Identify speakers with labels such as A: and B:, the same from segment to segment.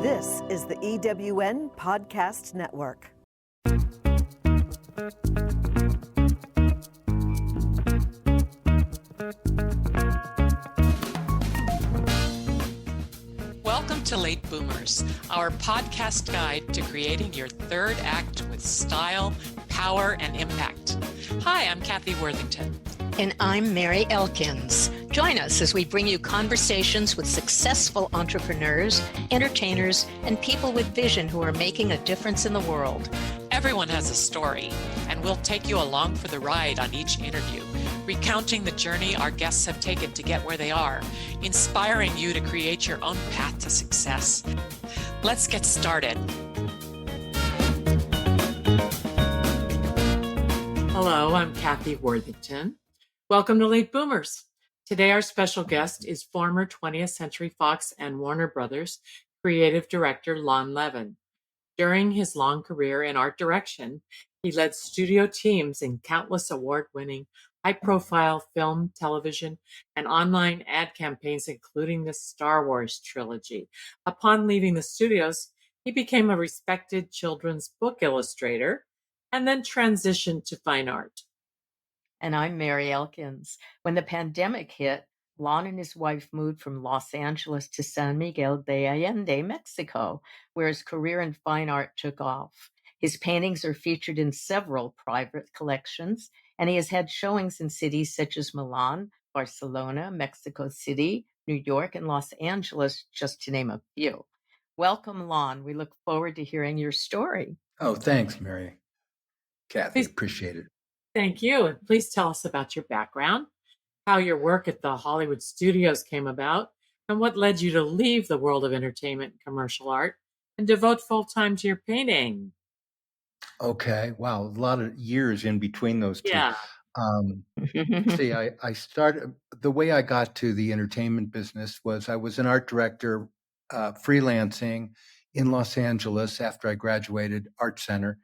A: This is the EWN Podcast Network.
B: Welcome to Late Boomers, our podcast guide to creating your third act with style, power, and impact. Hi, I'm Kathy Worthington.
C: And I'm Mary Elkins. Join us as we bring you conversations with successful entrepreneurs, entertainers, and people with vision who are making a difference in the world.
B: Everyone has a story, and we'll take you along for the ride on each interview, recounting the journey our guests have taken to get where they are, inspiring you to create your own path to success. Let's get started. Hello, I'm Kathy Worthington. Welcome to Late Boomers. Today, our special guest is former 20th Century Fox and Warner Brothers creative director Lon Levin. During his long career in art direction, he led studio teams in countless award-winning, high-profile film, television, and online ad campaigns, including the Star Wars trilogy. Upon leaving the studios, he became a respected children's book illustrator and then transitioned to fine art.
C: And I'm Mary Elkins. When the pandemic hit, Lon and his wife moved from Los Angeles to San Miguel de Allende, Mexico, where his career in fine art took off. His paintings are featured in several private collections, and he has had showings in cities such as Milan, Barcelona, Mexico City, New York, and Los Angeles, just to name a few. Welcome, Lon. We look forward to hearing your story.
D: Oh, thanks, Mary. Kathy, appreciate it.
B: Thank you. And please tell us about your background, how your work at the Hollywood studios came about, and what led you to leave the world of entertainment and commercial art and devote full time to your painting.
D: Okay. Wow. A lot of years in between those two.
B: Yeah.
D: I started, the way I got to the entertainment business was I was an art director freelancing in Los Angeles after I graduated Art Center.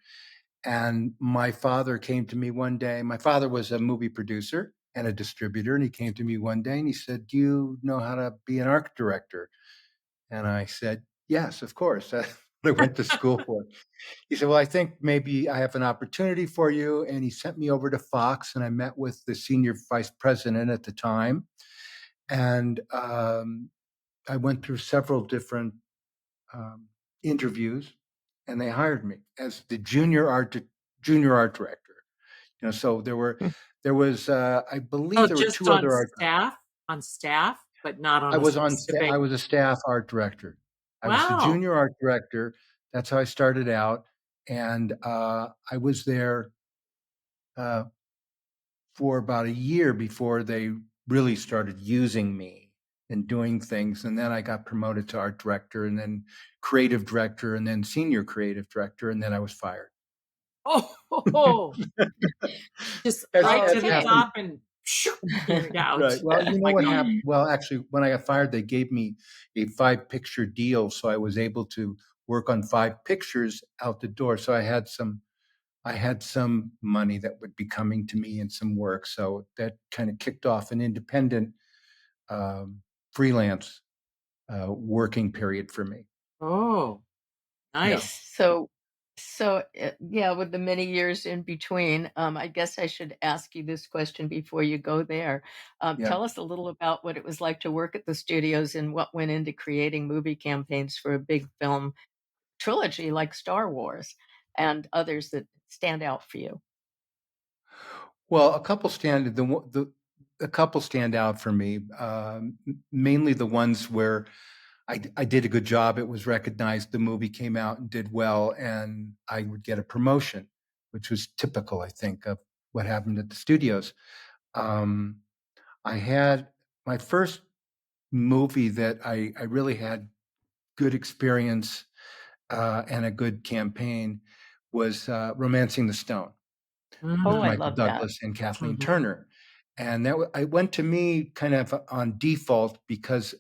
D: And my father came to me one day. My father was a movie producer and a distributor. And he came to me one day and he said, "Do you know how to be an art director?" And I said, "Yes, of course." I went to school for it. He said, "Well, I think maybe I have an opportunity for you." And he sent me over to Fox and I met with the senior vice president at the time. And I went through several different interviews. And they hired me as the junior art director. So there was I believe there were two other art
B: on staff, but not on.
D: I was a staff art director. I was the junior art director. That's how I started out, and I was there for about a year before they really started using me and doing things. And then I got promoted to art director and then creative director and then senior creative director. And then I was fired.
B: Just right to the top and out.
D: Right. Well, you know what happened? Well, actually, when I got fired, they gave me a 5-picture deal. So I was able to work on 5 pictures out the door. So I had some money that would be coming to me and some work. So that kind of kicked off an independent freelance working period for me.
B: Oh, nice.
C: Yeah. So with the many years in between, I guess I should ask you this question before you go there. Tell us a little about what it was like to work at the studios and what went into creating movie campaigns for a big film trilogy like Star Wars and others that stand out for you.
D: Well, a couple stand out for me, mainly the ones where I did a good job. It was recognized. The movie came out and did well, and I would get a promotion, which was typical, I think, of what happened at the studios. I had my first movie that I really had good experience and a good campaign was Romancing the Stone.
C: Mm-hmm.
D: With Michael Douglas and Kathleen Turner. And I went to me kind of on default because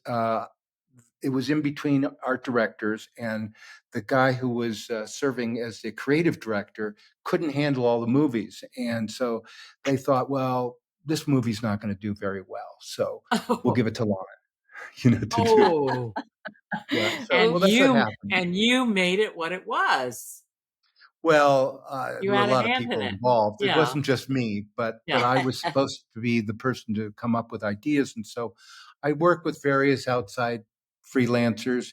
D: it was in between art directors, and the guy who was serving as the creative director couldn't handle all the movies. And so they thought, well, this movie's not going to do very well. So we'll give it to Lon, to do. Yeah. So,
B: And
D: well, that's what happened.
B: you made it what it was.
D: Well,
B: You
D: there were a
B: had a
D: lot of
B: hand in
D: people
B: it.
D: involved. It
B: Yeah.
D: wasn't just me, but
B: Yeah.
D: I was supposed to be the person to come up with ideas, and so I worked with various outside freelancers.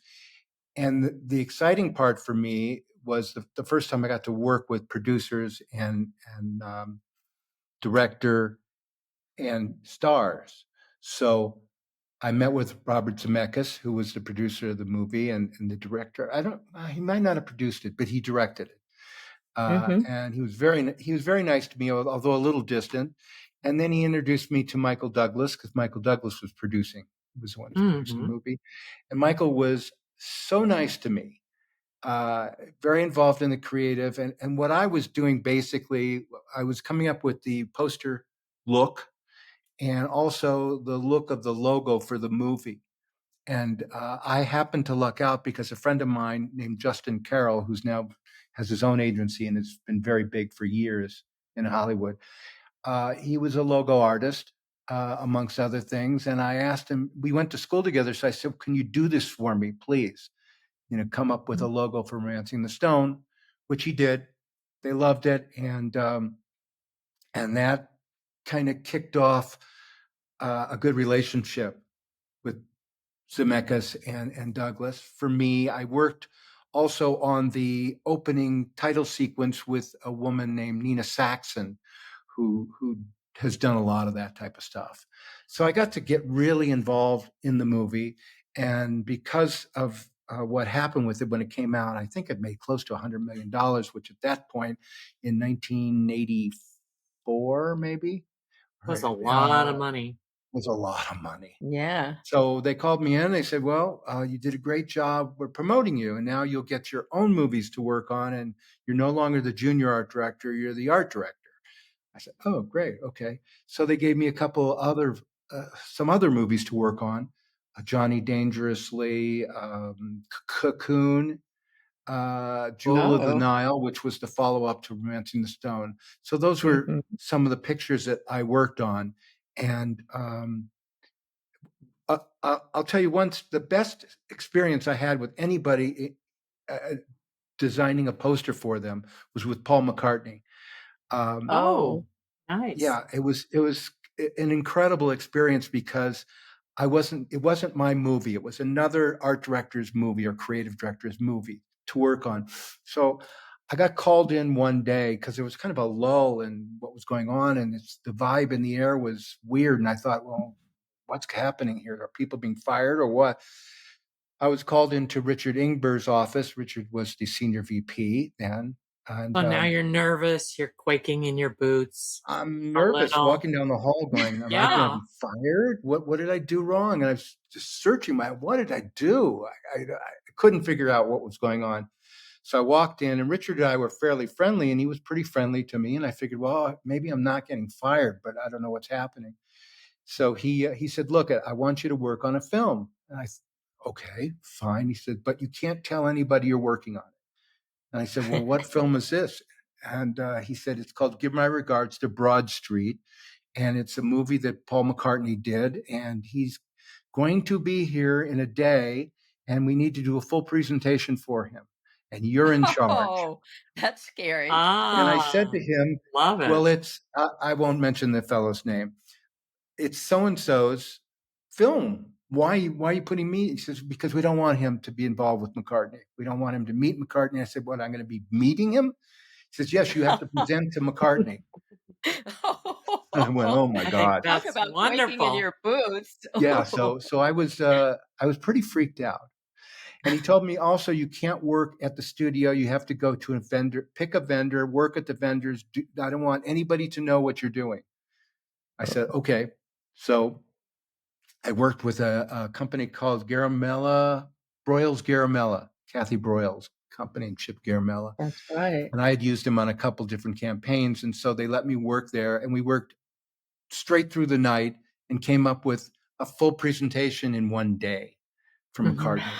D: And the exciting part for me was the first time I got to work with producers and director and stars. So I met with Robert Zemeckis, who was the producer of the movie and the director. I don't, he might not have produced it, but he directed it.
C: Mhm.
D: And he was very nice to me, although a little distant. And then he introduced me to Michael Douglas because Michael Douglas was producing. He was the one who's producing the
B: Mhm.
D: movie, and Michael was so nice to me, uh, very involved in the creative. And what I was doing basically, I was coming up with the poster look and also the look of the logo for the movie. And I happened to luck out because a friend of mine named Justin Carroll, who's now has his own agency and has been very big for years in Hollywood, he was a logo artist, amongst other things. And I asked him, we went to school together. So I said, can you do this for me, please? Come up with a logo for Romancing the Stone, which he did. They loved it. And that kind of kicked off a good relationship with Zemeckis and Douglas. For me, I worked also on the opening title sequence with a woman named Nina Saxon, who has done a lot of that type of stuff. So I got to get really involved in the movie, and because of what happened with it when it came out, I think it made close to $100 million, which at that point in 1984, maybe,
B: Was
D: right,
B: a lot of money.
D: was a lot of money.
C: Yeah.
D: So they called me in. They said, well, you did a great job. We're promoting you. And now you'll get your own movies to work on. And you're no longer the junior art director. You're the art director. I said, oh, great. Okay. So they gave me some other movies to work on. Johnny Dangerously, Cocoon, Jewel of the
C: Oh.
D: Nile, which was the follow up to Romancing the Stone. So those were
C: Mhm.
D: some of the pictures that I worked on. And I'll tell you once the best experience I had with anybody designing a poster for them was with Paul McCartney. Um,
B: Oh,
C: Oh.
B: nice.
D: yeah, it was an incredible experience because it wasn't my movie. It was another art director's movie or creative director's movie to work on. So I got called in one day because there was kind of a lull in what was going on, and the vibe in the air was weird. And I thought, well, what's happening here? Are people being fired or what? I was called into Richard Ingber's office. Richard was the senior VP then, and
B: So now you're nervous, you're quaking in your boots
D: I'm
B: a
D: nervous
B: little.
D: walking down the hall going, am I going to
B: Yeah.
D: be fired? What did I do wrong? And I was just searching what did I do? I couldn't figure out what was going on. So I walked in and Richard and I were fairly friendly and he was pretty friendly to me. And I figured, well, maybe I'm not getting fired, but I don't know what's happening. So he said, look, I want you to work on a film. And I said, okay, fine. He said, but you can't tell anybody you're working on it. And I said, well, what film is this? And he said, it's called Give My Regards to Broad Street. And it's a movie that Paul McCartney did. And he's going to be here in a day. And we need to do a full presentation for him. And you're in charge.
C: Oh, that's scary.
D: And I said
B: Ah,
D: to him,
B: love
D: well,
B: it.
D: I won't mention the fellow's name. It's so-and-so's film. Why are you putting me? He says, because we don't want him to be involved with McCartney. We don't want him to meet McCartney. I said, what, I'm going to be meeting him? He says, yes, you have to present to McCartney. And I went, oh my
B: I think
D: God.
C: Talk
B: that's
C: about quaking in
B: wonderful.
C: your boots.
D: Yeah. So I was pretty freaked out. And he told me also, you can't work at the studio. You have to go to a vendor, pick a vendor, work at the vendors. I don't want anybody to know what you're doing. I said, okay. So I worked with a company called Garamella, Broyles Garamella, Kathy Broyles company, and Chip Garamella.
C: That's right.
D: And I had used him on a couple different campaigns. And so they let me work there. And we worked straight through the night and came up with a full presentation in one day for
B: Mhm.
D: McCartney.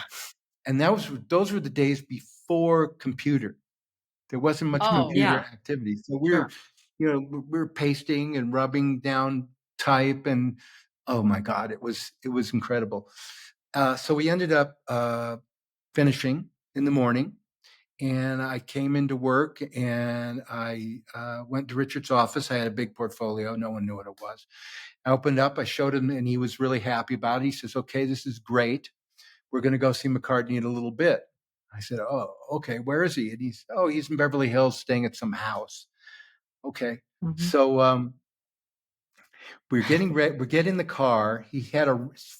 D: And those were the days before computer. There wasn't much
C: Oh,
D: computer
B: Yeah,
D: activity. So
B: sure.
D: we were pasting and rubbing down type and oh my God, it was incredible. So we ended up finishing in the morning, and I came into work, and I went to Richard's office. I had a big portfolio. No one knew what it was. I opened up, I showed him, and he was really happy about it. He says, okay, this is great. We're going to go see McCartney in a little bit. I said, oh, okay, where is he? And he's in Beverly Hills staying at some house. Okay.
B: Mhm.
D: So we're getting ready. We get in the car.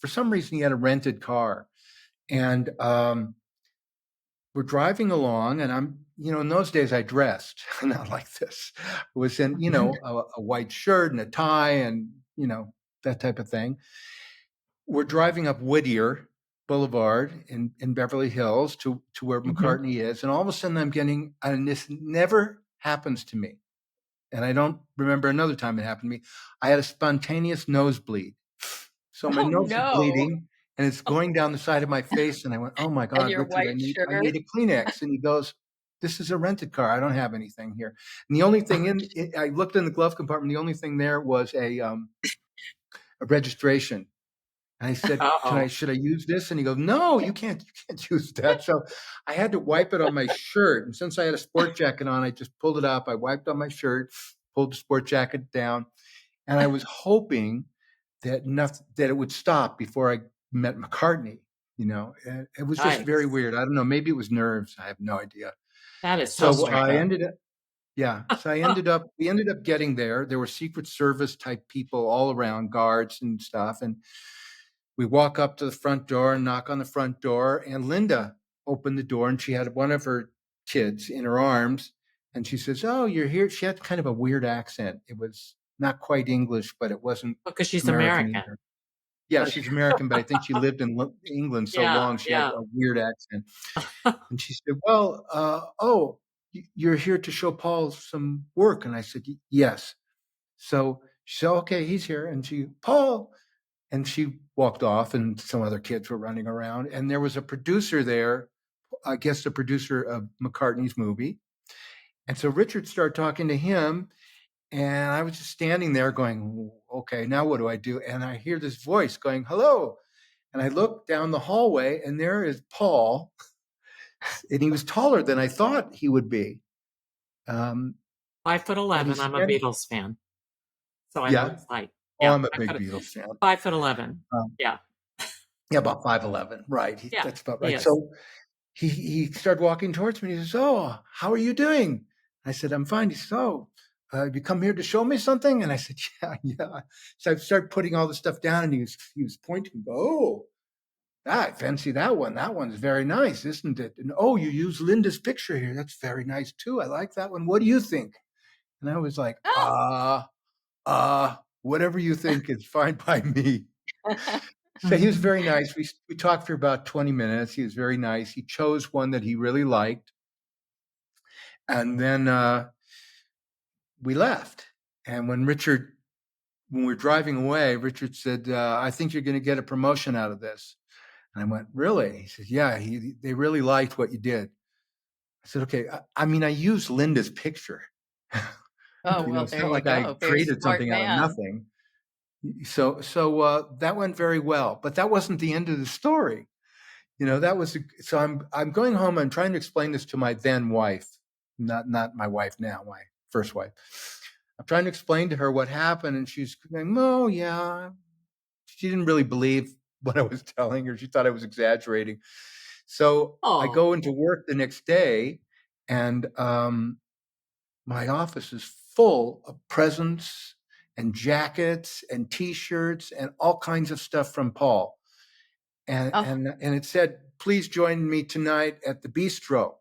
D: For some reason, he had a rented car. And we're driving along, and in those days I dressed not like this. It was in, a white shirt and a tie and, that type of thing. We're driving up Whittier Boulevard in Beverly Hills to where McCartney is. And all of a sudden and this never happens to me. And I don't remember another time it happened to me. I had a spontaneous nosebleed. So my
C: Oh,
D: nose is
C: no.
D: bleeding and it's going down the side of my face. And I went, oh my
C: And
D: God,
C: your
D: Richard,
C: white
D: I
C: shirt.
D: need a Kleenex. And he goes, this is a rented car. I don't have anything here. And the only thing I looked in the glove compartment. The only thing there was a registration. And I said,
B: Uh-oh.
D: should I use this? And he goes, no, you can't use that. So I had to wipe it on my shirt. And since I had a sport jacket on, I just pulled it up. I wiped on my shirt, pulled the sport jacket down. And I was hoping that it would stop before I met McCartney. And it was just very
B: Yikes.
D: weird. I don't know. Maybe it was nerves. I have no idea.
B: That is so
D: So I
B: strange.
D: ended up, yeah. So we ended up getting there. There were Secret Service type people all around, guards and stuff. And we walk up to the front door and knock on the front door. And Linda opened the door, and she had one of her kids in her arms. And she says, oh, you're here. She had kind of a weird accent. It was not quite English, but it wasn't
B: Because she's
D: American
B: American.
D: either. Yeah, she's American, but I think she lived in England so
B: Yeah,
D: long, she had
B: yeah.
D: a weird accent. And she said, well, you're here to show Paul some work. And I said, yes. So she said, okay, he's here. And Paul, and she walked off, and some other kids were running around. And there was a producer there, I guess the producer of McCartney's movie. And so Richard started talking to him, and I was just standing there going, okay, now what do I do? And I hear this voice going, hello. And I look down the hallway, and there is Paul, and he was taller than I thought he would be.
B: 5'11". I'm a Beatles fan, so I know what
D: Yeah.
B: it's like.
D: Oh,
B: Yeah,
D: I'm a big Beatles fan.
B: 5'11". Yeah,
D: Yeah, about 5'11". Right.
B: yeah,
D: That's about
B: he
D: right.
B: is.
D: So he started walking towards me. He says, oh, how are you doing? I said, I'm fine. He says, oh, you come here to show me something? And I said, yeah. So I started putting all the stuff down, and he was pointing. Oh, I fancy that one. That one's very nice, isn't it? And oh, you use Linda's picture here. That's very nice too. I like that one. What do you think? And I was like, whatever you think is fine by me. So he was very nice. We talked for about 20 minutes. He was very nice. He chose one that he really liked. And then we left. And when we're driving away, Richard said, I think you're going to get a promotion out of this. And I went, really? He said, yeah, they really liked what you did. I said, okay. I used Linda's picture.
C: Oh, well,
D: It's
C: there
D: not
C: you
D: like I
C: go. Very
D: created
C: smart
D: something out of
C: man.
D: nothing. So that went very well, but that wasn't the end of the story. I'm going home. I'm trying to explain this to my then wife, not my wife now, my first wife. I'm trying to explain to her what happened, and she's going, "Oh yeah." She didn't really believe what I was telling her. She thought I was exaggerating. So I
B: Oh,
D: go into work the next day, and my office is full of presents and jackets and T-shirts and all kinds of stuff from Paul. And
C: Oh,
D: and it said, please join me tonight at the bistro,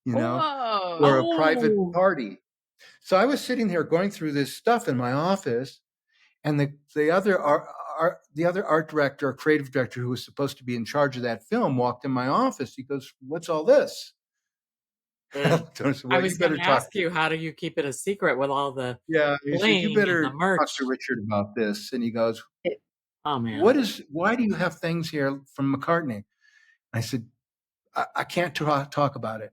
C: whoa.
D: for a private
B: oh,
D: party. So I was sitting here going through this stuff in my office, and the other art director or creative director who was supposed to be in charge of that film walked in my office. He goes, "What's all this?"
B: good.
D: I said,
B: I
D: well, you
B: was going
D: better
B: to
D: talk
B: ask
D: to
B: you, how do you keep it a secret with all the
D: yeah. He said, you
B: bling and the
D: better talk to
B: merch?
D: Richard about this. And he goes,
B: Oh man.
D: why do you have things here from McCartney? I said, I can't talk about it.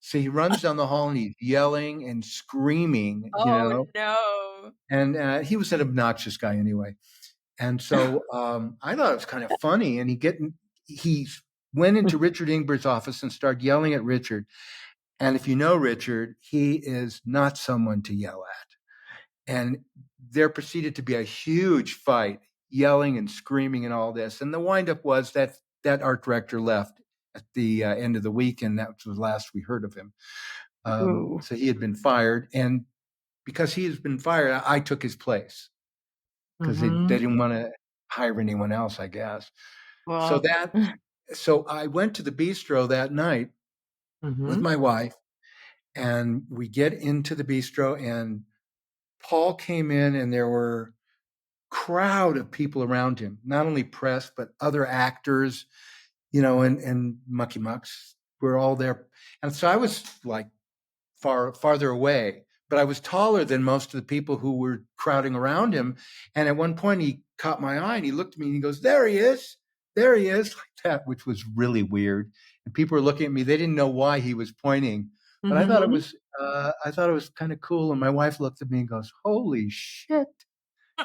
D: So he runs down the hall and he's yelling and screaming,
C: Oh, no.
D: and he was an obnoxious guy anyway. And so I thought it was kind of funny. And he went into Richard Ingber's office and started yelling at Richard. And if you know Richard, he is not someone to yell at. And there proceeded to be a huge fight, yelling and screaming and all this. And the windup was that art director left at the end of the week, and that was the last we heard of him.
C: Ooh.
D: So he had been fired. And because he has been fired, I took his place because they didn't want to hire anyone else, I guess.
C: Well,
D: So I went to the bistro that night with my wife, and we get into the bistro, and Paul came in, and there were crowd of people around him, not only press, but other actors, and mucky mucks were all there. And so I was like farther away, but I was taller than most of the people who were crowding around him. And at one point he caught my eye and he looked at me and he goes, there he is, like that, which was really weird. And people were looking at me. They didn't know why he was pointing, but I thought it was kind of cool. And my wife looked at me and goes, holy shit.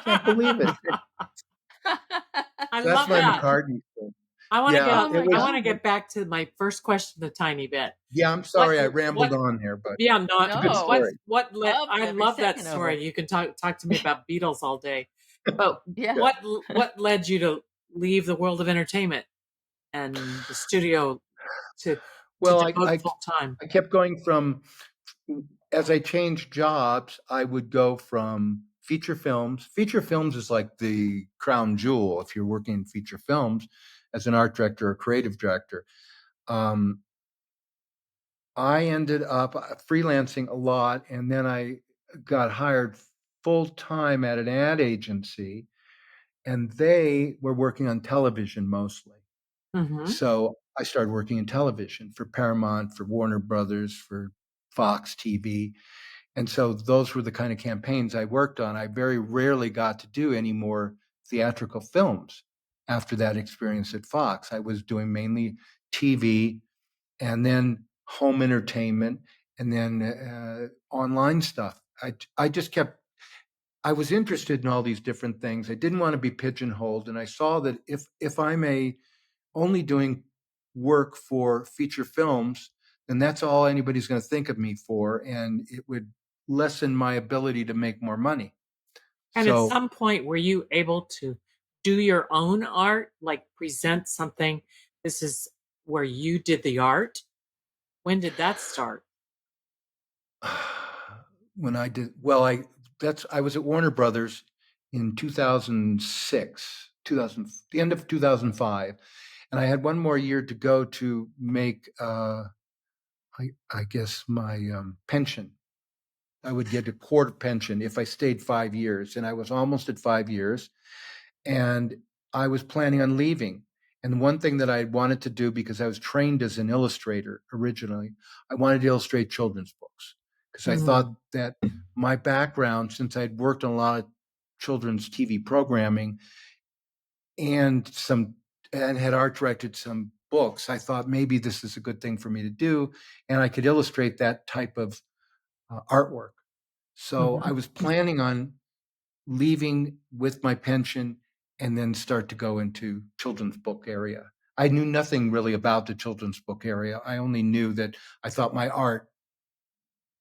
D: Can't believe it.
B: I
D: So
B: love
D: that's my
B: that.
D: McCartney thing.
B: I want to
D: Yeah,
B: I want to get back to my first question a tiny bit.
D: Yeah, I'm sorry I rambled on here, but
B: Yeah, no,
D: it's a good
C: No.
D: story.
B: I
C: every
B: love that
C: second of
B: story.
C: it.
B: You can talk to me about Beatles all day. But
C: Yeah.
B: what led you to leave the world of entertainment and the studio to
D: Well,
B: devote full time?
D: I kept going from, as I changed jobs, I would go from feature films. Feature films is like the crown jewel if you're working in feature films as an art director or creative director. I ended up freelancing a lot, and then I got hired full time at an ad agency, and they were working on television mostly. So I started working in television for Paramount, for Warner Brothers, for Fox TV. And so those were the kind of campaigns I worked on. I very rarely got to do any more theatrical films after that experience at Fox. I was doing mainly TV and then home entertainment and then online stuff. I just kept, I was interested in all these different things. I didn't want to be pigeonholed. And I saw that if I'm only doing work for feature films, then that's all anybody's going to think of me for. And it would lessen my ability to make more money.
B: And at some point, were you able to do your own art, like present something? This is where you did the art. When did that start?
D: When I did, well, I was at Warner Brothers in 2006, the end of 2005. And I had one more year to go to make, I guess, my pension. I would get a quarter pension if I stayed 5 years. And I was almost at 5 years. And I was planning on leaving. And one thing that I wanted to do, because I was trained as an illustrator originally, I wanted to illustrate children's books. Because I thought that my background, since I'd worked on a lot of children's TV programming and had art directed some books, I thought maybe this is a good thing for me to do. And I could illustrate that type of artwork. So I was planning on leaving with my pension and then start to go into children's book area. I knew nothing really about the children's book area. I only knew that I thought my art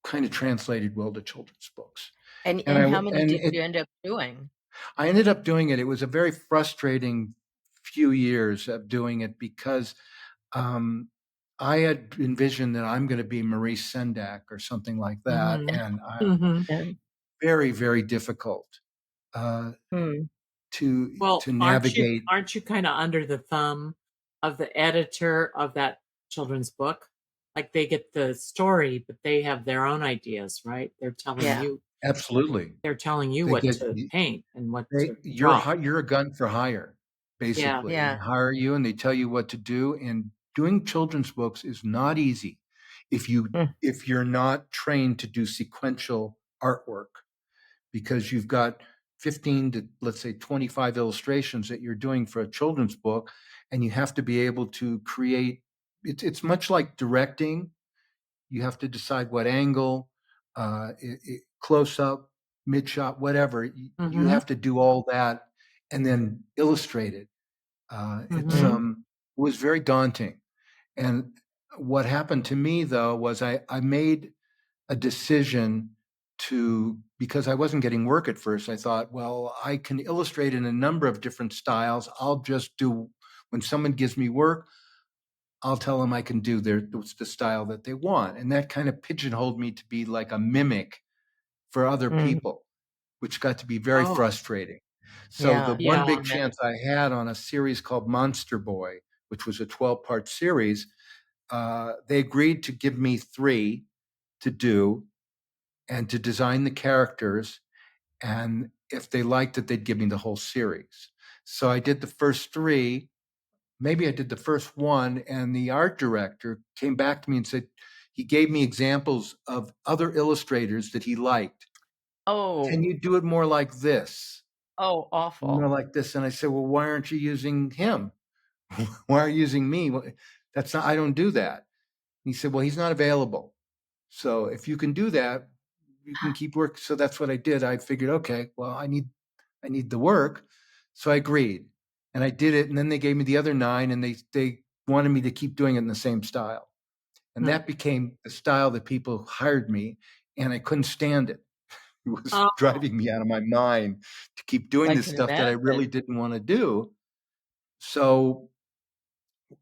D: kind of translated well to children's books.
C: And how many did you end up doing?
D: I ended up doing it. It was a very frustrating few years of doing it because I had envisioned that I'm going to be Maurice Sendak or something like that. And very, very difficult to navigate.
B: Aren't you kind of under the thumb of the editor of that children's book? Like they get the story, but they have their own ideas, right? They're telling you.
D: Absolutely.
B: They're telling you what to paint and what to draw.
D: You're a gun for hire, basically.
C: Yeah.
D: They hire you and they tell you what to do. And doing children's books is not easy if you're not trained to do sequential artwork, because you've got 15 to, let's say, 25 illustrations that you're doing for a children's book, and you have to be able to create. It's much like directing. You have to decide what angle, close up, mid shot, whatever. You have to do all that, and then illustrate it. It's
B: Mhm.
D: was very daunting. And what happened to me though was I made a decision because I wasn't getting work at first. I thought, well, I can illustrate in a number of different styles. I'll just do, when someone gives me work, I'll tell them the style that they want. And that kind of pigeonholed me to be like a mimic for other
C: Mm,
D: people, which got to be very
B: Oh,
D: frustrating. So the
C: yeah.
D: one
B: yeah.
D: big chance I had on a series called Monster Boy, which was a 12-part series, they agreed to give me 3 to do and to design the characters. And if they liked it, they'd give me the whole series. So I did the first 3. Maybe I did the first one, and the art director came back to me and said, he gave me examples of other illustrators that he liked. Can
C: Oh,
D: you do it more like this?
C: oh,
D: More
C: awful.
D: like this? And I said, well, why aren't you using him? Why are you using me? Well, that's not, I don't do that. And he said, well, he's not available. So if you can do that, you can keep work. So that's what I did. I figured, okay, well, I need the work. So I agreed and I did it. And then they gave me the other 9 and they wanted me to keep doing it in the same style. And
B: Hmm.
D: that became the style that people hired me, and I couldn't stand it. It was
B: Oh,
D: driving me out of my mind to keep doing
C: I
D: this
C: can
D: stuff that I really
C: imagine.
D: didn't want to do. So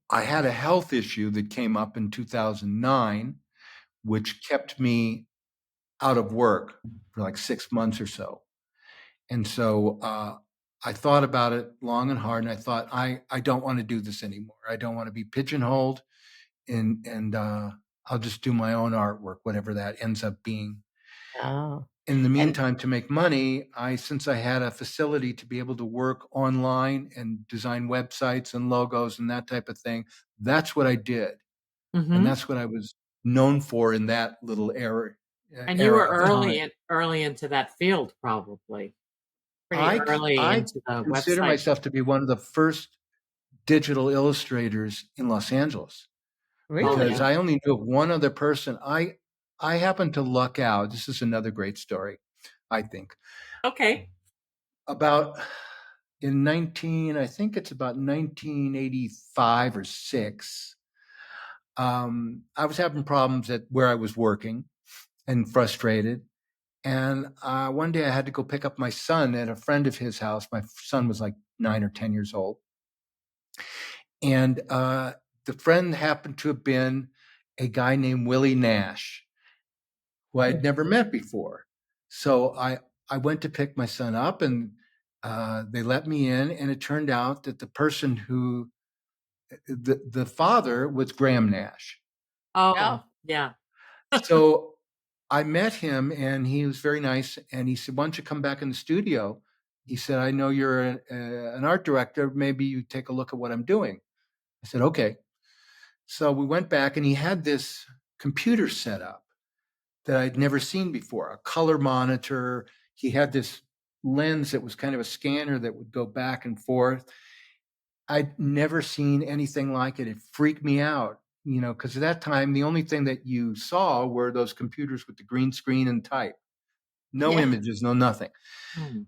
D: I had a health issue that came up in 2009, which kept me out of work for like 6 months or so. And so I thought about it long and hard, and I thought, I don't want to do this anymore. I don't want to be pigeonholed, and I'll just do my own artwork, whatever that ends up being.
C: Oh,
D: In the
C: and
D: meantime, to make money, since I had a facility to be able to work online and design websites and logos and that type of thing, that's what I did. And
B: hmm.
D: that's what I was known for in that little
B: And you
D: era
B: were
D: of time.
B: early into that field, probably pretty early
D: I
B: into the
D: consider
B: website.
D: myself to be one of the first digital illustrators in Los Angeles,
B: Oh,
D: because
B: yeah.
C: really?
D: I only knew of one other person. I happened to luck out. This is another great story, I think.
B: Okay.
D: About I think it's about 1985 or 6. I was having problems at where I was working and frustrated. And one day I had to go pick up my son at a friend of his house. My son was like 9 or 10 years old. And the friend happened to have been a guy named Willie Nash, who I had never met before. So I went to pick my son up, and they let me in. And it turned out that the father was Graham Nash.
B: Oh,
C: Oh,
B: yeah.
D: So I met him, and he was very nice. And he said, why don't you come back in the studio? He said, I know you're an art director. Maybe you take a look at what I'm doing. I said, okay. So we went back, and he had this computer set up that I'd never seen before, a color monitor. He had this lens that was kind of a scanner that would go back and forth. I'd never seen anything like it. It freaked me out, because at that time, the only thing that you saw were those computers with the green screen and type. No
C: yeah.
D: images, no nothing.
B: Hmm.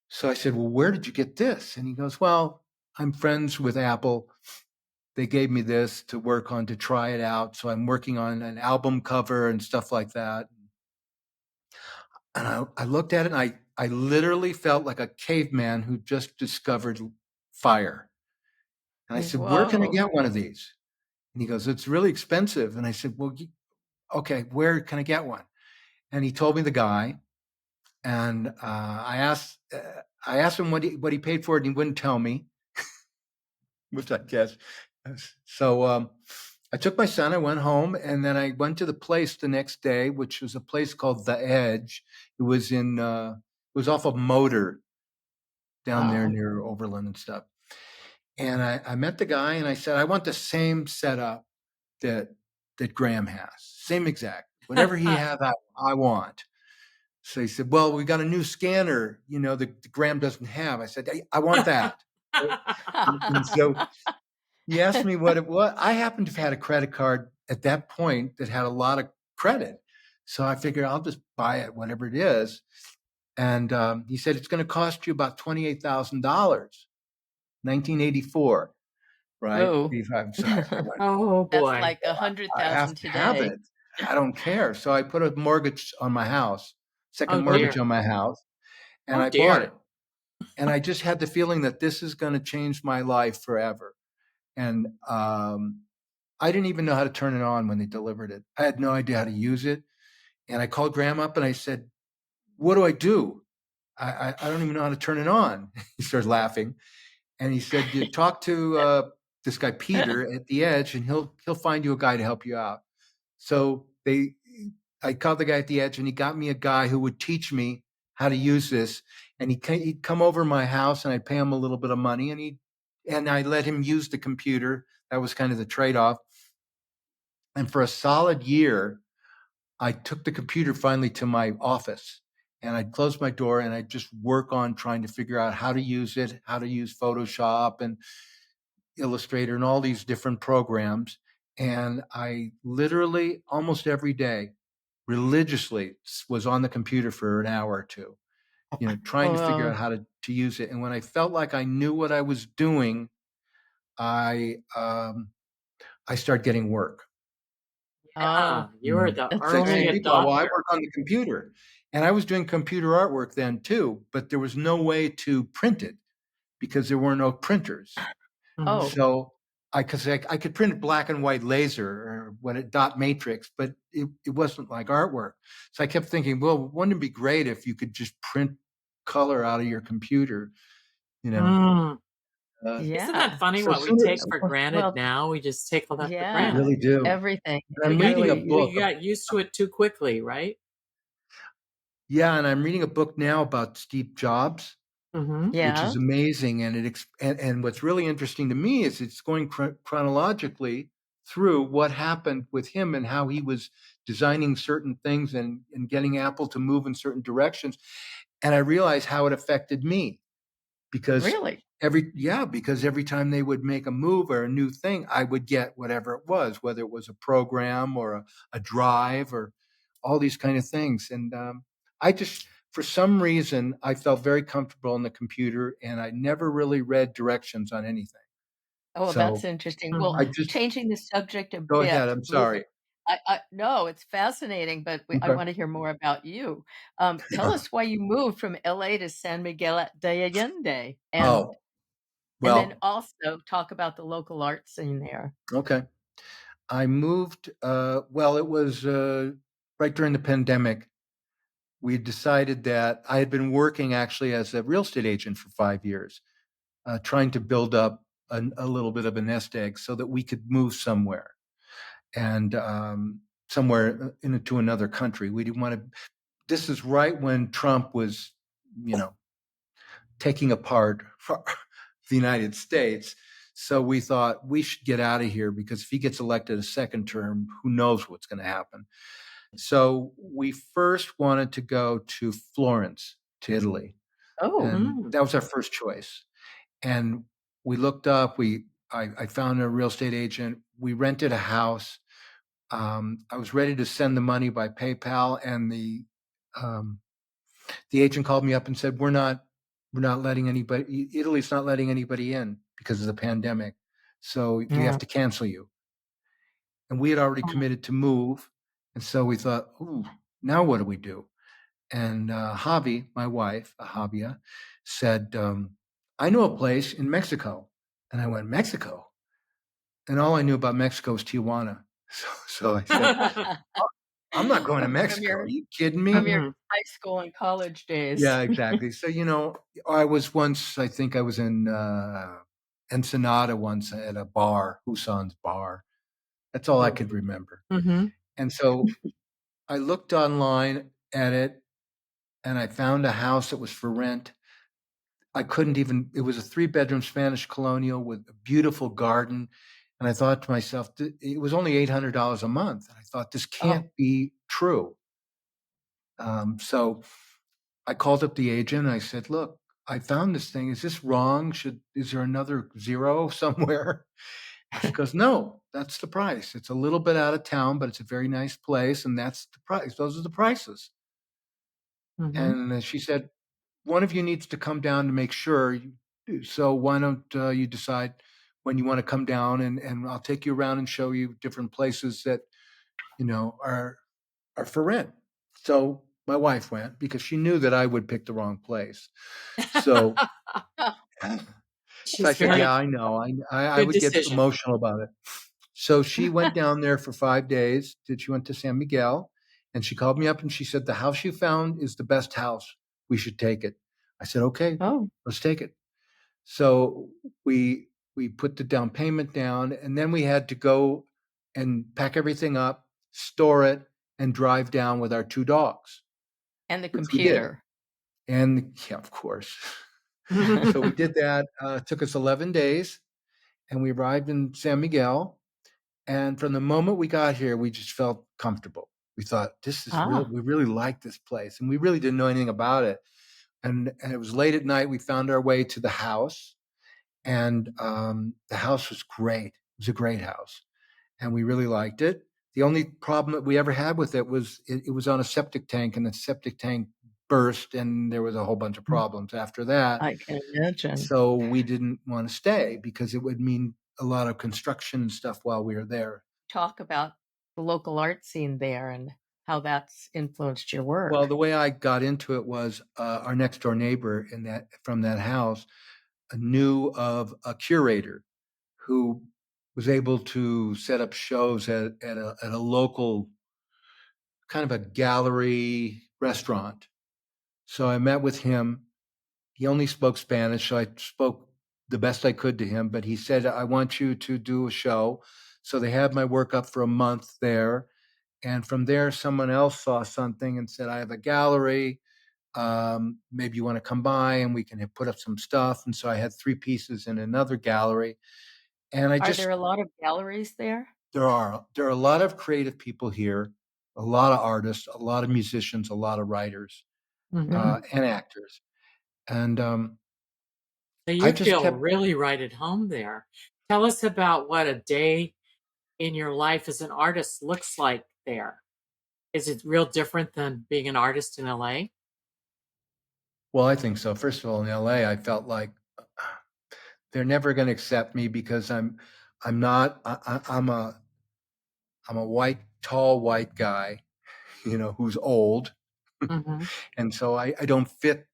D: So I said, well, where did you get this? And he goes, well, I'm friends with Apple. They gave me this to work on, to try it out. So I'm working on an album cover and stuff like that. And I looked at it, and I literally felt like a caveman who just discovered fire. And I said, where can I
C: Whoa.
D: get one of these? And he goes, it's really expensive. And I said, well, okay, where can I get one? And he told me the guy. And I asked him what he paid for it, and he wouldn't tell me, which I guess. So I took my son, I went home, and then I went to the place the next day, which was a place called The Edge. It was off of Motor down there
C: Oh,
D: near Overland and stuff. And I met the guy, and I said, I want the same setup that Graham has, same exact. Whatever he has, I want. So he said, well, we got a new scanner, that Graham doesn't have. I said, I want that. And so he asked me what it was. I happened to have had a credit card at that point that had a lot of credit. So I figured I'll just buy it, whatever it is. And he said, it's going to cost you about $28,000, 1984, right?
C: Oh,
D: So I went,
B: Oh
C: that's
B: boy.
C: like a hundred
D: I have
C: thousand
D: to have
C: today.
D: it. I don't care. So I put a mortgage on my house, second
B: Oh
D: mortgage
B: dear.
D: on my house, and
B: Oh
D: I bought it.
B: dear.
D: And I just had the feeling that this is going to change my life forever. And I didn't even know how to turn it on when they delivered it. I had no idea how to use it. And I called Graham up and I said, what do I do? I don't even know how to turn it on. He started laughing. And he said, you talk to this guy, Peter, at the Edge, and he'll find you a guy to help you out. So I called the guy at the Edge, and he got me a guy who would teach me how to use this. And he'd come over to my house, and I'd pay him a little bit of money, and I let him use the computer. That was kind of the trade-off. And for a solid year, I took the computer finally to my office, and I'd close my door, and I'd just work on trying to figure out how to use it, how to use Photoshop and Illustrator and all these different programs. And I literally almost every day religiously was on the computer for an hour or two, trying to figure
C: Oh,
D: out how to use it. And when I felt like I knew what I was doing, I started getting work.
C: oh,
B: You were the
C: that's
D: So I say to
B: early
C: great.
D: people, well, I
B: adopter.
D: work on the computer. And I was doing computer artwork then too, but there was no way to print it because there were no printers.
B: Mhm.
C: Oh,
D: So I could print it black and white laser or dot matrix, but it wasn't like artwork. So I kept thinking, well, wouldn't it be great if you could just print color out of your computer, you know?
B: Mm.
D: Uh,
B: Isn't that
C: yeah.
B: funny
D: so
B: what we
D: sooner,
B: take for granted
C: Well,
B: now? We just take all that for
D: we
C: yeah.
B: granted.
D: really do.
C: Everything.
D: And I'm
C: It
D: reading a
C: really
D: book.
B: We got used to it too quickly, right?
D: Yeah, and I'm reading a book now about Steve Jobs,
B: Mm-hmm.
D: which
C: Yeah.
D: is amazing. And what's really interesting to me is it's going chronologically through what happened with him and how he was designing certain things and getting Apple to move in certain directions. And I realized how it affected me because
C: Really?
D: because every time they would make a move or a new thing, I would get whatever it was, whether it was a program or a drive or all these kind of things. And I just, for some reason, I felt very comfortable on the computer, and I never really read directions on anything.
C: Oh, that's
D: So
C: interesting. Well,
B: Mm-hmm.
D: I just
C: changing the subject a
D: go ahead.
C: bit,
D: I'm
C: moving.
D: sorry.
C: No, it's fascinating, but I
D: Okay.
C: want to hear more about you. Tell us why you moved from LA to San Miguel de Allende, and
D: Oh,
C: then
D: well,
C: also talk about the local art scene there.
D: okay. I moved. Well, it was right during the pandemic. We decided that I had been working actually as a real estate agent for 5 years, trying to build up a little bit of a nest egg so that we could move somewhere and somewhere into another country. We didn't want to. This is right when Trump was, taking apart the United States. So we thought we should get out of here because if he gets elected a second term, who knows what's going to happen. So we first wanted to go to Florence, to Italy,
C: Oh,
D: and
B: Mm.
D: that was our first choice. And we looked up. I found a real estate agent. We rented a house. I was ready to send the money by PayPal, and um, the agent called me up and said, "We're not letting anybody. Italy's not letting anybody in because of the pandemic. So we have
C: yeah.
D: to cancel you." And we had already committed to move, and so we thought, "Ooh, now what do we do?" And Javi, my wife, Javia, said, "I know a place in Mexico." And I went, "Mexico?" And all I knew about Mexico was Tijuana. So I said, "I'm not going to
C: From
D: Mexico. Are
C: your
D: you kidding
C: from
D: me?"
C: your
B: Mhm.
C: high school and college days.
D: Yeah, exactly. So, I think I was in Ensenada once at a bar, Husson's bar. That's all I could remember.
B: Mhm.
D: And so I looked online at it and I found a house that was for rent. It was a 3-bedroom Spanish colonial with a beautiful garden. And I thought to myself, it was only $800 a month. And I thought, this
C: Oh,
D: can't be true. So I called up the agent. And I said, "Look, I found this thing. Is this wrong? Is there another zero somewhere?" And she goes, "No, that's the price. It's a little bit out of town, but it's a very nice place. And that's the price. Those are the prices."
B: Mm-hmm.
D: And she said, one of you needs to come down to make sure. So why don't you decide when you want to come down, and I'll take you around and show you different places that, are for rent. So my wife went because she knew that I would pick the wrong place. So, so I
B: She's
D: said,
B: very
D: yeah, I know. I
B: good
D: would get
B: decision.
D: emotional about it. So she went down there for 5 days. She went to San Miguel, and she called me up and she said, the house you found is the best house. We should take it. I said, okay,
C: Oh,
D: let's take it. So we put the down payment down, and then we had to go and pack everything up, store it, and drive down with our 2 dogs,
C: and the
D: which we did.
C: computer.
D: And yeah, of course. So we did that. It took us 11 days, and we arrived in San Miguel. And from the moment we got here, we just felt comfortable. We thought, this is real.
C: Ah,
D: We really like this place. And we really didn't know anything about it. And it was late at night. We found our way to the house. And the house was great. It was a great house. And we really liked it. The only problem that we ever had with it was it was on a septic tank, and the septic tank burst, and there was a whole bunch of problems after that.
C: I can imagine.
D: So we didn't want to stay because it would mean a lot of construction and stuff while we were there.
C: Talk about the local art scene there and how that's influenced your
D: Well,
C: work.
D: the way I got into it was our next door neighbor from that house knew of a curator who was able to set up shows at a local kind of a gallery restaurant. So I met with him. He only spoke Spanish, so I spoke the best I could to him. But he said, I want you to do a show. So they had my work up for a month there. And from there, someone else saw something and said, I have a gallery. Maybe you want to come by and we can put up some stuff. And so I had 3 pieces in another gallery. And
C: Are there a lot of galleries there?
D: there are a lot of creative people here, a lot of artists, a lot of musicians, a lot of writers,
B: Mhm.
D: and actors. And
B: So
D: I
B: you
D: just
B: feel
D: kept,
B: really right at home there. Tell us about what a day in your life as an artist looks like there. Is it real different than being an artist in LA?
D: well, I think so. First of all, in LA, I felt like they're never going to accept me because I'm not, I'm a white, tall white guy, who's old.
B: Mhm.
D: And so I don't fit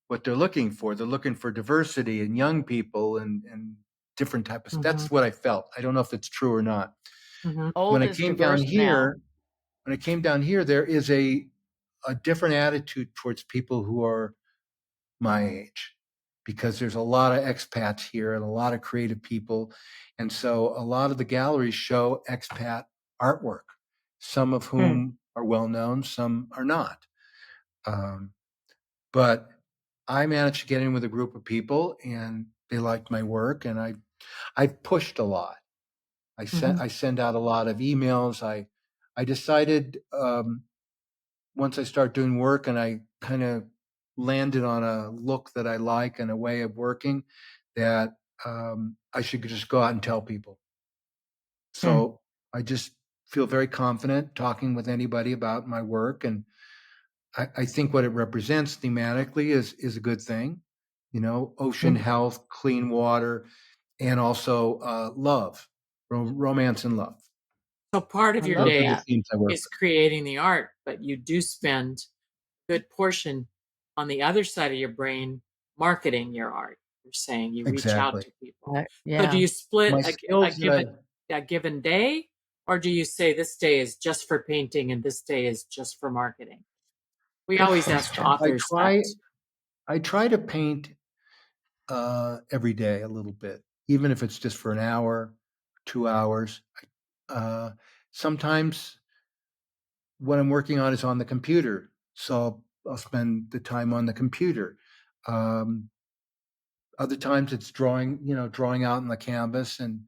D: what they're looking for. They're looking for diversity and young people and different type of,
B: Mhm.
D: that's what I felt. I don't know if it's true or not.
B: Mhm.
D: When
C: Old
D: I
C: is
D: came down
C: diverse now.
D: here, there is a different attitude towards people who are my age, because there's a lot of expats here and a lot of creative people. And so a lot of the galleries show expat artwork, some of
C: Hmm.
D: whom are well known, some are not. Um, but I managed to get in with a group of people and they liked my work, and I've pushed a lot.
B: Mhm.
D: I send out a lot of emails. I decided once I start doing work and I kind of landed on a look that I like and a way of working, that I should just go out and tell people.
C: Hmm.
D: So I just feel very confident talking with anybody about my work, and I think what it represents thematically is a good thing. Ocean
C: Hmm.
D: health, clean water, and also love, romance and love.
B: So part
C: I
B: of your
C: love
D: Those are the
B: day
C: that.
D: themes I work
B: is
D: with.
B: creating the art, but you do spend a good portion on the other side of your brain marketing your art. You're saying you reach out
D: Exactly.
B: to people. So do
C: Yeah.
B: you split
D: My skills that
B: a given day, or do you say this day is just for painting and this day is just for marketing? We
C: Good
B: always ask
C: question.
D: I
B: authors that.
D: try I try to paint every day a little bit, even if it's just for an hour, 2 hours. Uh, Sometimes what I'm working on is on the computer, so I'll spend the time on the computer. Um, Other times it's drawing out on the canvas and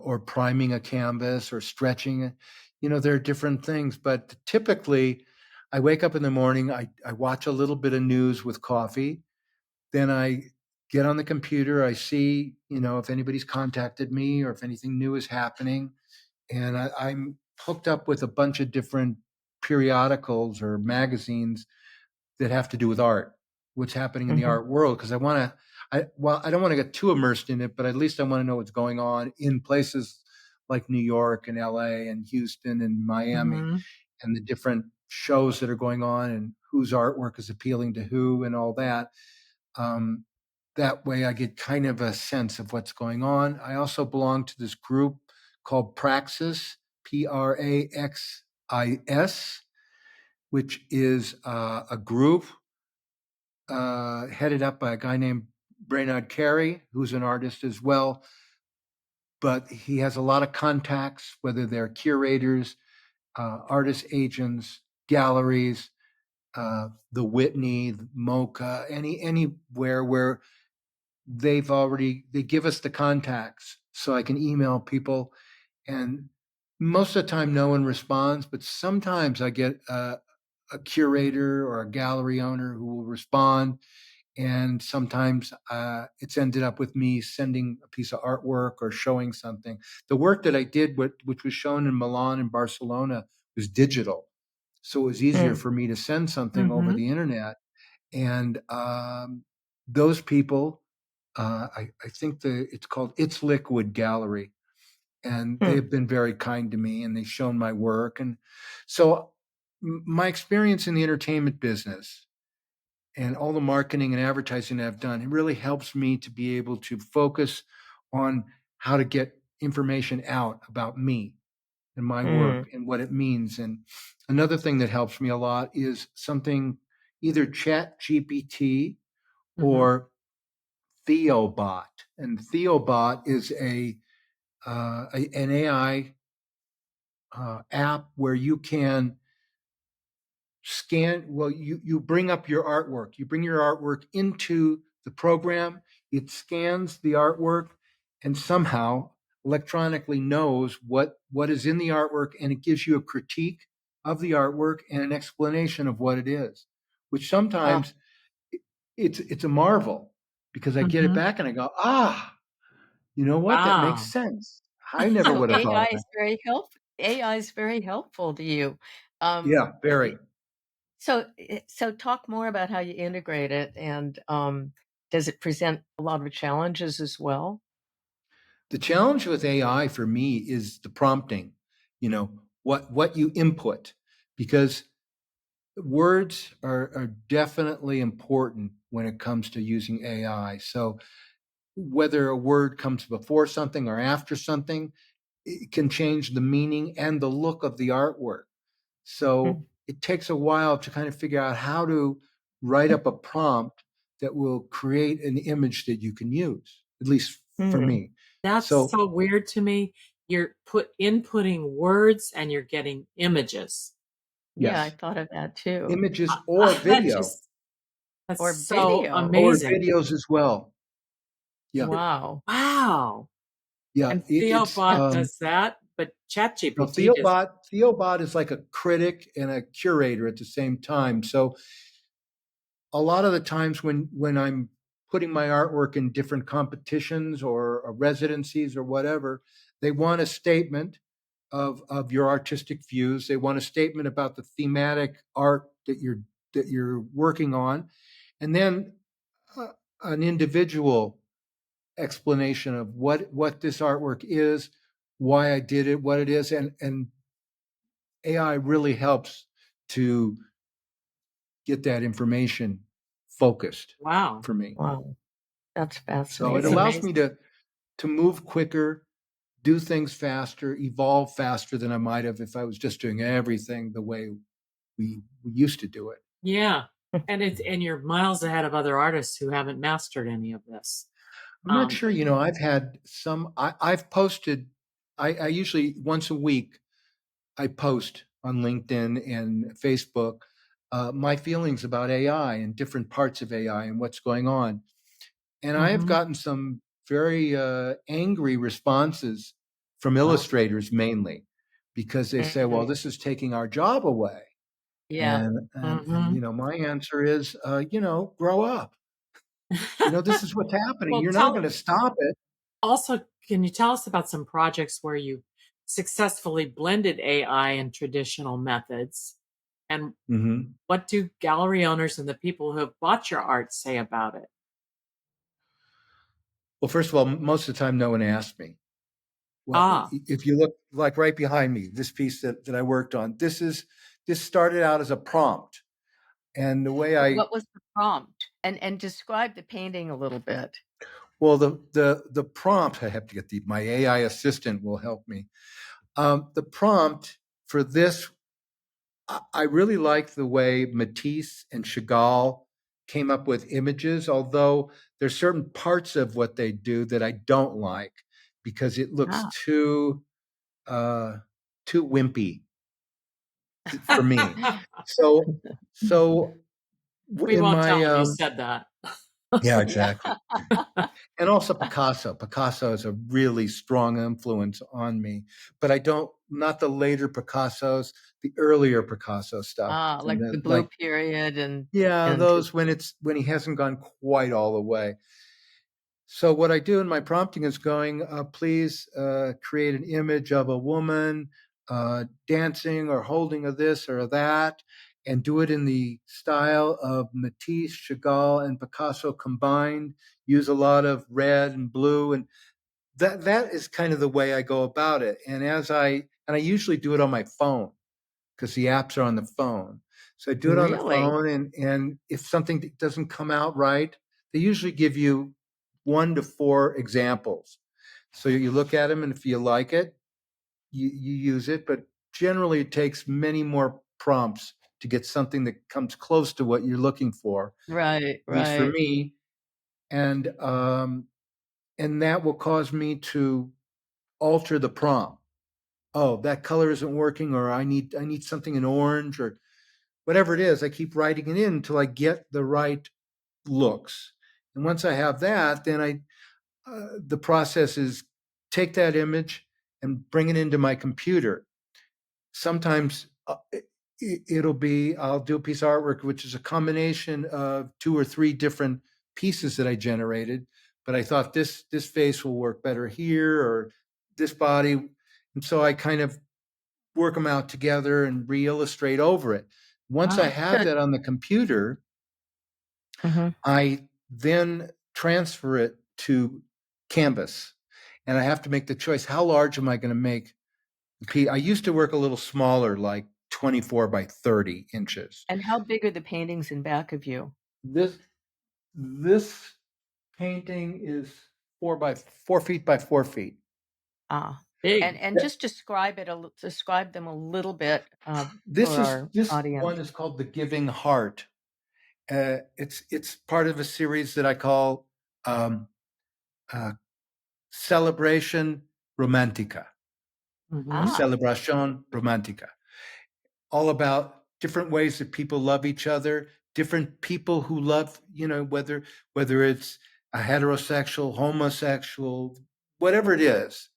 D: or priming a canvas or stretching it. There are different things, but typically I wake up in the morning, I watch a little bit of news with coffee. Then I get on the computer, I see, if anybody's contacted me or if anything new is happening. And I'm hooked up with a bunch of different periodicals or magazines that have to do with art, what's happening in the art world, because I don't want to get too immersed in it, but at least I want to know what's going on in places like New York and LA and Houston and Miami,
B: Mhm.
D: and the different shows that are going on and whose artwork is appealing to who and all that. That way I get kind of a sense of what's going on. I also belong to this group called Praxis, Praxis, which is a group headed up by a guy named Brainard Carey, who's an artist as well. But he has a lot of contacts, whether they're curators, artist agents, galleries, the Whitney, the MoCA, anywhere where they give us the contacts so I can email people. And most of the time, no one responds, but sometimes I get a curator or a gallery owner who will respond. And sometimes it's ended up with me sending a piece of artwork or showing something. The work that I did, which was shown in Milan and Barcelona, was digital. So it was easier for me to send something over
B: Mhm.
D: the internet. And those people, I think it's called It's Liquid Gallery. And they've been very kind to me, and they've shown my work. And so my experience in the entertainment business and all the marketing and advertising that I've done, it really helps me to be able to focus on how to get information out about me and my work and what it means. And another thing that helps me a lot is something, either Chat GPT
B: Mhm.
D: or Theo Bot. And Theo Bot is an AI app where you can you bring up your artwork. You bring your artwork into the program. It scans the artwork and somehow electronically knows what is in the artwork, and it gives you a critique of the artwork and an explanation of what it is, which
C: Wow.
D: sometimes it's a marvel, because I get it
B: Mhm.
D: back and I go, you know what? That makes
B: Wow.
D: sense. I never
C: So
D: would have thought of that.
C: AI is very helpful to you.
D: Yeah, very.
C: So talk more about how you integrate it, and does it present a lot of challenges as well?
D: The challenge with AI for me is the prompting, what you input, because words are definitely important when it comes to using AI. So whether a word comes before something or after something, it can change the meaning and the look of the artwork. So it takes a while to kind of figure out how to write up a prompt that will create an image that you can use, at least for
C: Mhm.
D: me.
B: That's
D: So,
B: so weird to me. You're inputting words and you're getting images.
C: Yeah, I
D: yes,
C: thought of that too.
D: images or
B: That
D: video,
B: just that's
C: Or
B: so
C: video.
D: or
B: amazing.
D: videos as well. Yeah,
C: Wow.
B: Wow.
D: yeah.
B: And TheoBot does that, but
D: Now
B: ChatGPT does.
D: Theobot is like a critic and a curator at the same time. So a lot of the times when I'm putting my artwork in different competitions or residencies or whatever, they want a statement of your artistic views. They want a statement about the thematic art that you're working on, and then uh, an individual explanation of what this artwork is, why I did it, what it is, and AI really helps to get that information focused
B: Wow.
D: for me.
C: Wow. That's
D: So it
B: It's
C: fascinating.
D: allows me
B: amazing.
D: to move quicker, do things faster, evolve faster than I might have if I was just doing everything the way we used to do it.
B: Yeah. And you're miles ahead of other artists who haven't mastered any of this.
D: I'm not
B: Um,
D: sure, I've had I've posted, I usually once a week, I post on LinkedIn and Facebook my feelings about AI and different parts of AI and what's going on. And I have
B: mhm.
D: gotten some very angry responses from
B: Oh,
D: illustrators mainly, because they say, well,
C: Mhm.
D: this is taking our job away.
C: Yeah.
D: And
B: mhm.
D: my answer is, grow up. This is what's happening.
B: Well,
D: You're not going to stop it.
B: also, can you tell us about some projects where you successfully blended AI and traditional methods? And
D: Mhm.
B: what do gallery owners and the people who have bought your art say about it?
D: Well, first of all, most of the time, no one asked me. Well,
B: Ah,
D: if you look like right behind me, this piece that I worked on, this started out as a prompt. And the way
C: What was the prompt? And describe the painting a little bit.
D: well, the prompt, I have to get my AI assistant will help me. The prompt for this, I really like the way Matisse and Chagall came up with images, although there's certain parts of what they do that I don't like because it looks
C: Ah.
D: uh, too wimpy for me. So, so
B: we
D: in
B: won't
D: my
B: tell them you said that.
D: yeah,
C: Yeah.
D: exactly. And also Picasso. Picasso is a really strong influence on me, but I don't not the later Picassos, the earlier Picasso stuff, and
C: Like the
D: the
C: blue
D: like
C: period
D: yeah,
C: and his
D: those when he hasn't gone quite all the way. So what I do in my prompting is going, please create an image of a woman dancing or holding a this or that, and do it in the style of Matisse, Chagall, and Picasso combined. Use a lot of red and blue, and that is kind of the way I go about it. And I usually do it on my phone because the apps are on the phone. So I do it on the
C: really?
D: phone, and if something doesn't come out right, they usually give you 1 to 4 examples. So you look at them, and if you like it, you use it. But generally, it takes many more prompts to get something that comes close to what you're looking for,
C: Right,
D: at least for
C: right.
D: me. And that will cause me to alter the prompt. Oh, that color isn't working, or I need something in orange, or whatever it is. I keep writing it in until I get the right looks. And once I have that, then the process is take that image and bring it into my computer. Sometimes it'll be I'll do a piece of artwork which is a combination of 2 or 3 different pieces that I generated, but I thought this face will work better here, or this body, and so I kind of work them out together and re-illustrate over it. Once I
B: Ah,
D: have
C: So
D: that on the computer,
C: mhm.
D: I then transfer it to Canvas, and I have to make the choice: how large am I going to make the piece? I used to work a little smaller, like 24 by 30 inches.
C: And how big are the paintings in back of you?
D: This painting is 4 feet by 4 feet.
C: Ah,
B: big.
C: and just describe them a little bit,
D: This
C: for
D: is
C: our
D: this
C: audience.
D: one is called The Giving Heart. It's part of a series that I call um, uh, Celebration Romantica, or
B: Mhm.
C: Ah,
D: Celebration Romantica, all about different ways that people love each other, different people who love, whether it's a heterosexual, homosexual, whatever it is.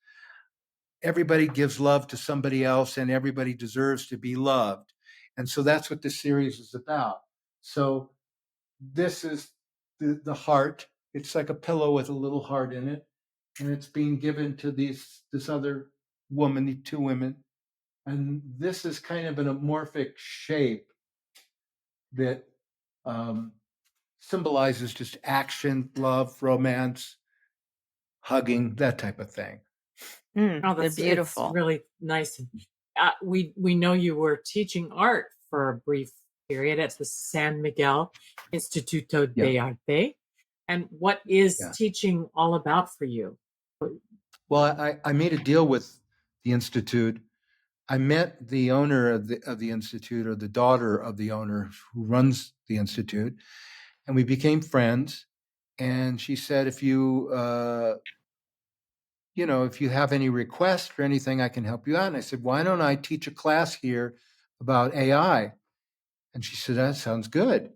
D: Everybody gives love to somebody else, and everybody deserves to be loved. And so that's what this series is about. So this is the heart. It's like a pillow with a little heart in it, and it's being given to this other woman, the 2 women. And this is kind of an amorphic shape that um, symbolizes just action, love, romance, hugging, that type of thing.
B: Oh,
C: they're
B: it's
C: beautiful.
B: really nice. We know you were teaching art for a brief period at the San Miguel Instituto
D: Yeah,
B: de Arte. And what is
D: yeah.
B: teaching all about for you?
D: Well, I made a deal with the institute. I met the owner of the institute, or the daughter of the owner who runs the institute, and we became friends. And she said, if you have any requests or anything, I can help you out. And I said, why don't I teach a class here about AI? And she said, that sounds good.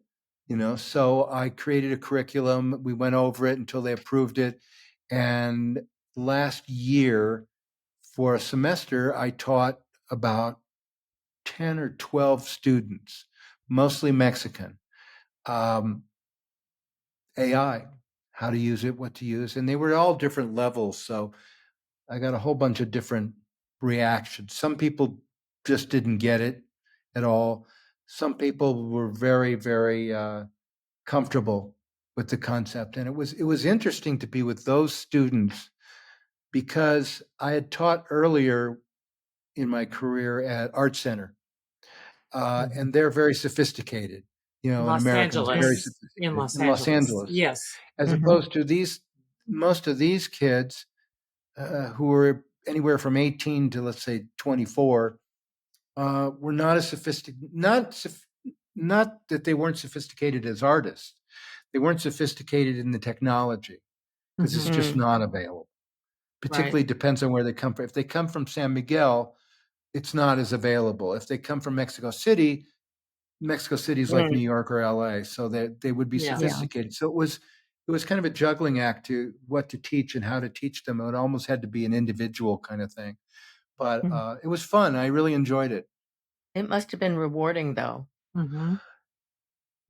D: So I created a curriculum. We went over it until they approved it. And last year, for a semester, I taught about 10 or 12 students, mostly Mexican, um, AI, how to use it, what to use. And they were all different levels. So I got a whole bunch of different reactions. Some people just didn't get it at all. some people were very, very comfortable with the concept. And it was interesting to be with those students because I had taught earlier in my career at Art Center, and they're very sophisticated. An
B: Los
D: American's very
B: Angeles, in
D: sophisticated
B: Los
D: in Los
B: Angeles.
D: Angeles,
B: Yes.
D: as opposed to most of these kids who were anywhere from 18 to, let's say, 24, were not as sophisticated. Not that they weren't sophisticated as artists. They weren't sophisticated in the technology because it's just not available. Particularly
B: Right.
D: depends on where they come from. If they come from San Miguel, it's not as available. If they come from Mexico City is like New York or LA, so they would be
B: Yeah.
D: sophisticated. So it was kind of a juggling act to what to teach and how to teach them. It almost had to be an individual kind of thing. But it was fun. I really enjoyed it.
C: It must have been rewarding, though.
B: Mm-hmm.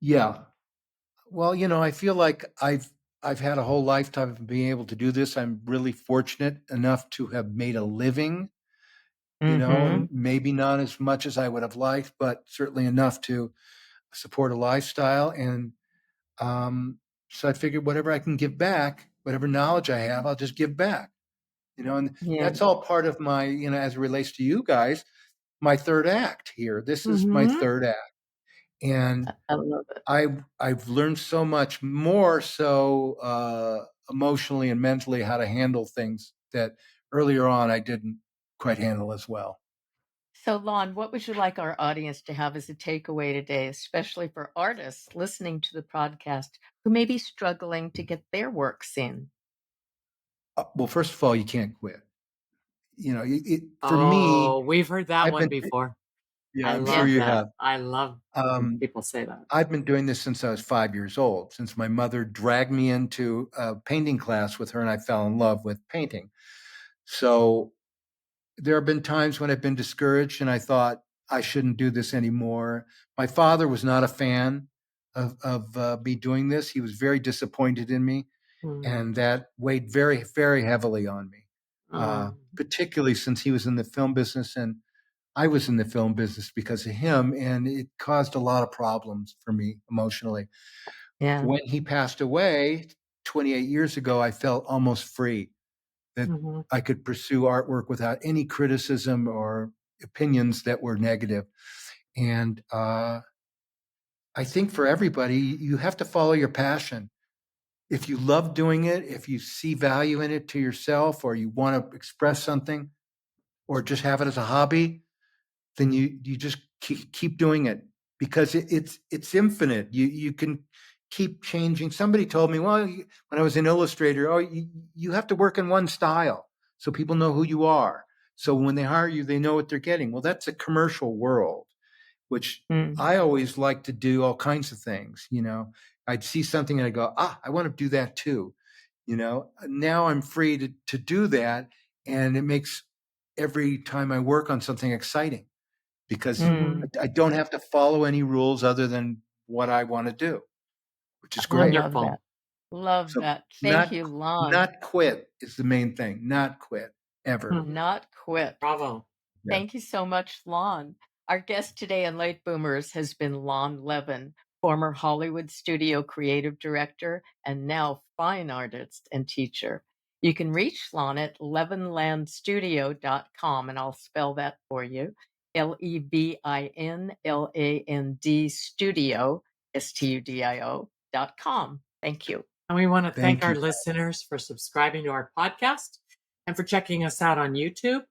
D: Yeah. Well, I feel like I've had a whole lifetime of being able to do this. I'm really fortunate enough to have made a living, and maybe not as much as I would have liked, but certainly enough to support a lifestyle. And so I figured whatever I can give back, whatever knowledge I have, I'll just give back. And
C: Yeah.
D: that's all part of my, as it relates to you guys, my third act here. This is my third act. And
C: I love it.
D: I've learned so much more so emotionally and mentally how to handle things that earlier on I didn't quite handle as well.
C: So, Lon, what would you like our audience to have as a takeaway today, especially for artists listening to the podcast who may be struggling to get their work seen?
D: Well, first of all, you can't quit. For me,
B: we've heard that
D: I've
B: one
D: been,
B: before.
D: yeah,
B: I
D: I'm
B: love
D: sure you
B: that.
D: have.
B: I love when people say that.
D: I've been doing this since I was 5 years old, since my mother dragged me into a painting class with her and I fell in love with painting. So there have been times when I've been discouraged and I thought I shouldn't do this anymore. My father was not a fan of me doing this. He was very disappointed in me, and that weighed very, very heavily on me, particularly since he was in the film business and I was in the film business because of him, and it caused a lot of problems for me emotionally.
C: Yeah.
D: When he passed away 28 years ago, I felt almost free that I could pursue artwork without any criticism or opinions that were negative. And I think for everybody, you have to follow your passion. If you love doing it, if you see value in it to yourself, or you want to express something, or just have it as a hobby, then you just keep doing it because it's infinite. You can keep changing. Somebody told me, well, when I was an illustrator, you have to work in one style so people know who you are. So when they hire you, they know what they're getting. Well, that's a commercial world, which I always like to do all kinds of things. I'd see something and I go, I want to do that too. Now I'm free to do that. And it makes every time I work on something exciting because I don't have to follow any rules other than what I want to do, which is great.
C: Love that. Love
D: So
C: that. Thank you, Lon.
D: Not quit is the main thing. Not quit ever.
C: Not quit.
B: Bravo.
D: Yeah.
C: Thank you so much, Lon. Our guest today on Late Boomers has been Lon Levin, former Hollywood studio creative director and now fine artist and teacher. You can reach Lon at levinlandstudio.com, and I'll spell that for you. LEVINLAND studio, STUDIO.com. Thank you.
B: And we want to thank our
D: you.
B: listeners for subscribing to our podcast and for checking us out on YouTube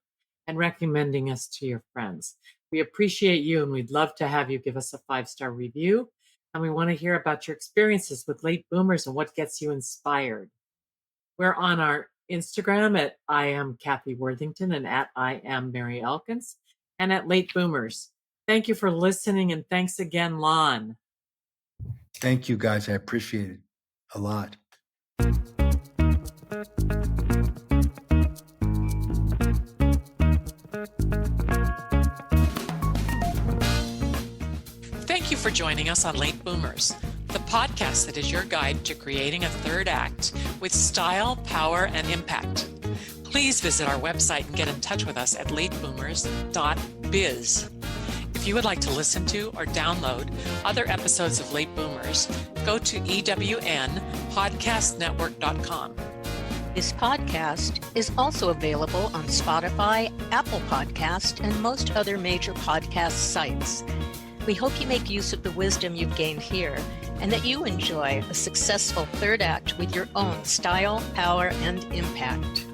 B: and recommending us to your friends. We appreciate you, and we'd love to have you give us a 5-star review. And we want to hear about your experiences with late boomers and what gets you inspired. We're on our Instagram at I am Kathy Worthington and at I am Mary Elkins and at Late Boomers. Thank you for listening, and thanks again, Lon.
D: Thank you, guys. I appreciate it a lot.
B: Thank you for joining us on Late Boomers, the podcast that is your guide to creating a third act with style, power, and impact. Please visit our website and get in touch with us at lateboomers.biz. If If you would like to listen to or download other episodes of Late Boomers, go to ewnpodcastnetwork.com.
C: This podcast is also available on Spotify, Apple Podcast, and most other major podcast sites. We hope you make use of the wisdom you've gained here and that you enjoy a successful third act with your own style, power, and impact.